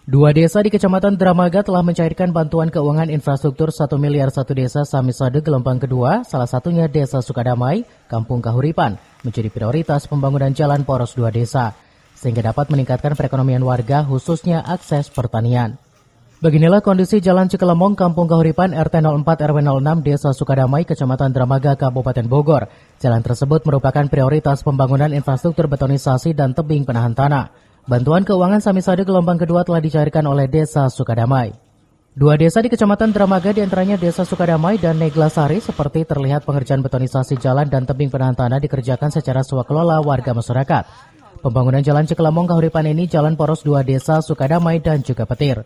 Dua desa di Kecamatan Dramaga telah mencairkan bantuan keuangan infrastruktur 1 miliar satu desa Samisade gelombang kedua, salah satunya Desa Sukadamai, Kampung Kahuripan, menjadi prioritas pembangunan jalan poros dua desa, sehingga dapat meningkatkan perekonomian warga khususnya akses pertanian. Beginilah kondisi Jalan Cikelemong, Kampung Kahuripan, RT 04 RW 06, Desa Sukadamai, Kecamatan Dramaga, Kabupaten Bogor. Jalan tersebut merupakan prioritas pembangunan infrastruktur betonisasi dan tebing penahan tanah. Bantuan keuangan Samisade gelombang kedua telah dicairkan oleh Desa Sukadamai. Dua desa di Kecamatan Dramaga diantaranya Desa Sukadamai dan Neglasari seperti terlihat pengerjaan betonisasi jalan dan tebing penahan tanah dikerjakan secara swakelola warga masyarakat. Pembangunan Jalan Cikelemong Kahuripan ini jalan poros dua desa Sukadamai dan juga Petir.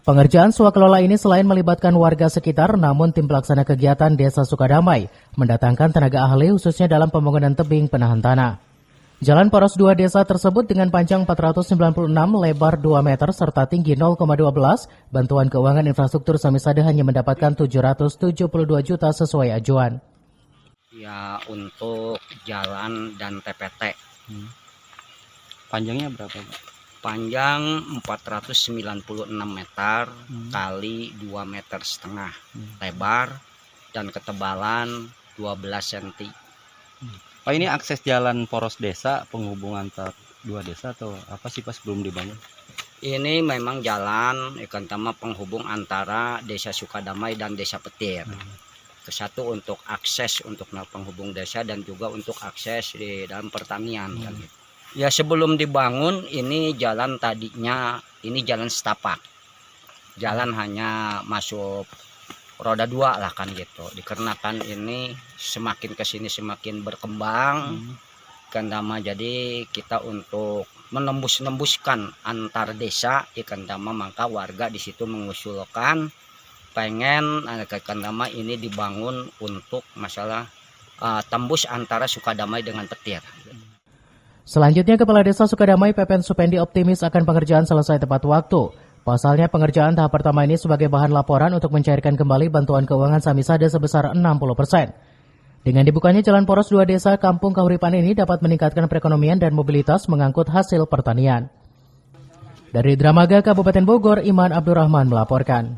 Pengerjaan swakelola ini selain melibatkan warga sekitar, namun tim pelaksana kegiatan Desa Sukadamai mendatangkan tenaga ahli khususnya dalam pembangunan tebing penahan tanah. Jalan poros dua desa tersebut dengan panjang 496, lebar 2 meter, serta tinggi 0,12, bantuan keuangan infrastruktur Samisade hanya mendapatkan 772 juta sesuai ajuan. Ya, untuk jalan dan TPT. Panjangnya berapa, Pak? Panjang 496 meter kali 2,5 meter, lebar dan ketebalan 12 cm. Pak, ini akses jalan poros desa penghubung antar dua desa atau apa sih Pak sebelum dibangun? Ini memang jalan ikan tama penghubung antara Desa Sukadamai dan Desa Petir. Kesatu untuk akses untuk penghubung desa dan juga untuk akses di dalam pertanian. Kan gitu. Ya, sebelum dibangun ini jalan tadinya ini jalan setapak. Jalan hanya masuk roda 2 lah kan gitu, dikarenakan ini semakin kesini semakin berkembang ikan tama, jadi kita untuk menembuskan antar desa ikan tama, maka warga di situ mengusulkan pengen ikan tama ini dibangun untuk masalah tembus antara Sukadamai dengan Petir. Selanjutnya, Kepala Desa Sukadamai Pepen Supendi optimis akan pengerjaan selesai tepat waktu. Pasalnya pengerjaan tahap pertama ini sebagai bahan laporan untuk mencairkan kembali bantuan keuangan Samisade sebesar 60%. Dengan dibukanya jalan poros dua desa Kampung Kahuripan ini dapat meningkatkan perekonomian dan mobilitas mengangkut hasil pertanian. Dari Dramaga, Kabupaten Bogor, Iman Abdurrahman melaporkan.